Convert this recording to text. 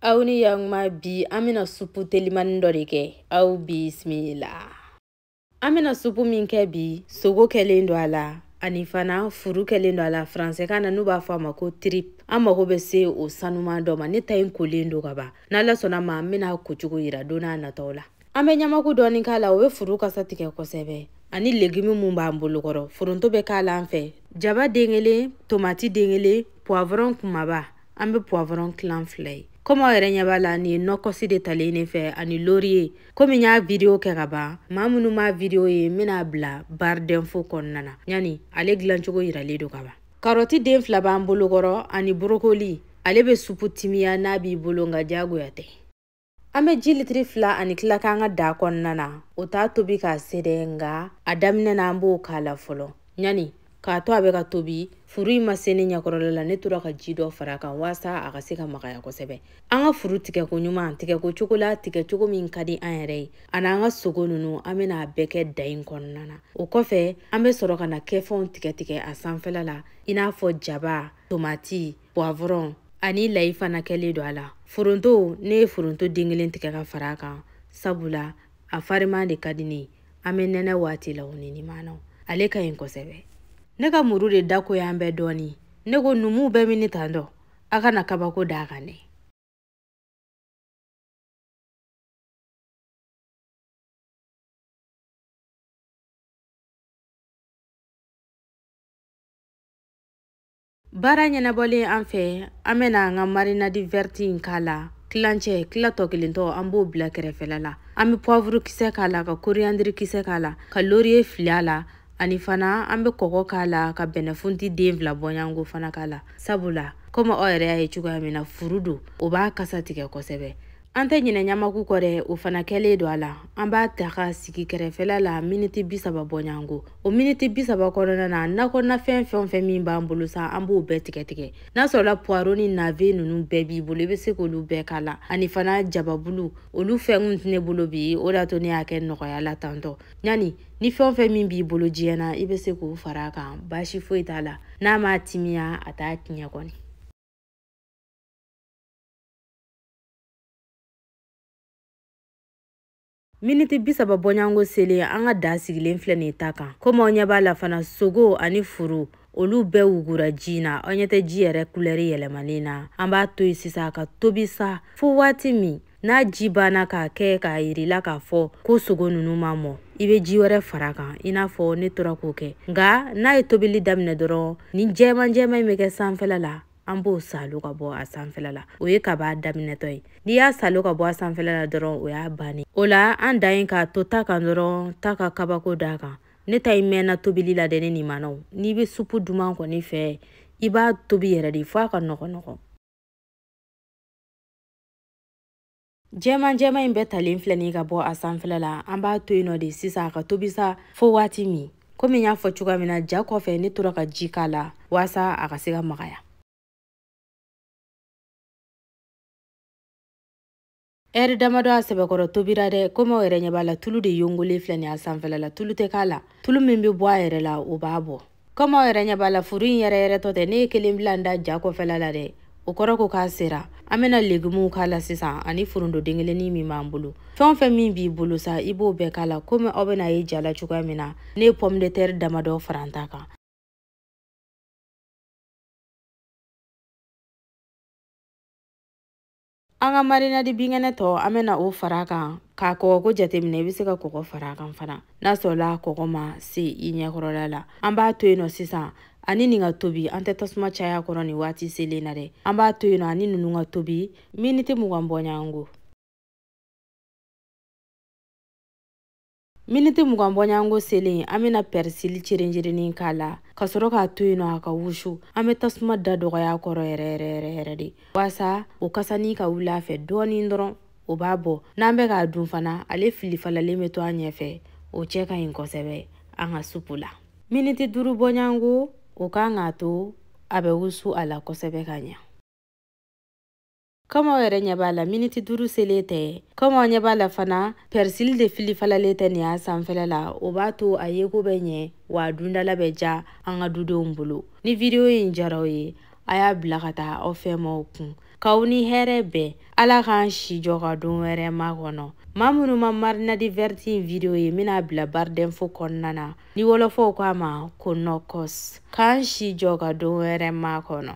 Auni yang ma bi amina supu teliman dorike au bismillah. Amina supu minke bi sogo kelen do ala ani fana furu kelen do ala français kana nu ba fama ko trip amma ko be se o sanuma do ma ne tayin kolen do kaba nala sona ma amina kuchugo ira dona na tola ame nyama ku doni kala o be furu kasa tike kosebe ani legimi mun ba mbulu koro furunto be kala anfe jaba dengele tomati dengele poivron kumaba ambe poivron clan flay Komo erenya bala ni nokosi de talene fe ani laurier komi nya video ke gaba mamunu ma video ye mina bla bar d'info konnana nyani ale glanchogo irale do kaba karoti den flaba ambolo goro ani brocoli ale be supu timia na bi bolonga jago yate ame jilitri fla ani klakanga da konnana ota tobi ka sedenga adamne na ambo kala folo nyani ka to abe ka tobi furu ma sene nyakorola ne tura ka jido faraka wasa aga se ka makaya ko sebe anga furu tike ko nyuma tike ko chokola tike choko min kadi anere ana anga sogo nunu amena beke dain konnana o kofe ambe soro kana kefon tike a sanfela la ina fo jaba tomati poivron ani laifa na kele do ala furunto ne furunto dingelen tike ka faraka sabula a farima de kadini amenene wati la onini mano ale ka yin ko sebe Nega muru de dako ya ambe doni. Nego numu be minitando. Aka na kabako dagane. Bara nyana bole anfe. Amena nga marina di verti nkala. Klanche, klato kilinto ambo bla kerefelala. Ami poivru kise kala ka koriandri kise kala. Ka laurier filiala. Ani fana ambe koko kala ka benefunti devla bonyango fana kala sabula koma oere ya chuga mina furudu oba kasa tike kosebe ante nyine nyama ku kore o fana kele do ala amba taka siki kerefela la minute bisaba bonyango o minute bisaba korona na ko na fen min ba mbulusa ambo be tike na so la poironi na ve nunu bebi bulu be se ko lu be kala ani fana jababulu olu fen ntne bulu bi o da to ne ake no ya la tanto nyani ni fen min bi bulu jiena ibe se ko faraka bashi foitala na ma timia ata tinya koni Miniti bisaba bonyango sele anga da sigilen flene taka komo onyaba la fana sogo ani furu olu be wugura jina onyete jiere kuleri yelemanina amba to sisa ka tobisa fo wati mi na jibana ka ke ka irila ka fo ko sogo nunu mamo ibe jiwere faraka ina fo ne tora ko ke nga na etobili damne doro ni jema meke sanfela la ambo salu ka bo asanfela la o ye ka ba damne toy ni ya salu ka bo asanfela la doro o ya bani ola an dayin ka to ta kan doro ta ka kabako daga ne tay mena tobili la dene ni manaw ni be supu duman ko ni fe iba tobi yere di fa ka noko Jema imbe talin fleni ka bo asanfela la amba to ino de sisa ka tobisa fo wati mi komi nya fo chuga mina ja ko fe ni tura ka jikala wasa akasiga magaya Eri damado asebe koro tobira de komo ere nyabala tulu de yongole fleni asanfela la tulu te kala tulu mimbi bwa ere la ubabo komo ere nyabala furin yere tote ne kelim blanda jako fela la de ukoro ko kasira amena legumu kala sisa ani furundo dingele ni mi mambulu fon min bi bulu sa ibo be kala komo obena ye jala chuka mina ne pomme de terre damado frantaka Anga marina di bingene to amena o faraka ka ko jate mine bise ka koko faraka fana na sola koko ma si inya korolala amba to ino sisa ani ninga tobi ante tasuma chaya koroni wati selena de amba to ino ani nununga tobi miniti mugambonyango Miniti mugambonyango sele amena persili chirenjirini kala kasoro ka to ino aka wushu ame tasuma da dogaya koro ere de wasa o kasani ka wula fe doni ndoro o babo nambe ka dun fana ale fili fala le meto anyefe o cheka inkosebe anga supula miniti duru bonyango o ka ngato abe wusu ala kosebe kanya Kama were nyabala miniti duru selete kama nyabala fana persil de fili fala lete ni asanfela la obato ayego benye wa dundala beja anga dudo mbulu ni video yin jarawe aya blakata ofema okun k'aw ni hɛrɛ bɛɛ Ala k'an si jɔ ka don wɛrɛ makɔnɔ. Maa minnu ma marinade verti in video ye mina bila barre d'info kɔnɔna na ni wolofɔw k'a ma ko nɔkɔs k'an si jɔ ka don wɛrɛ makɔnɔ.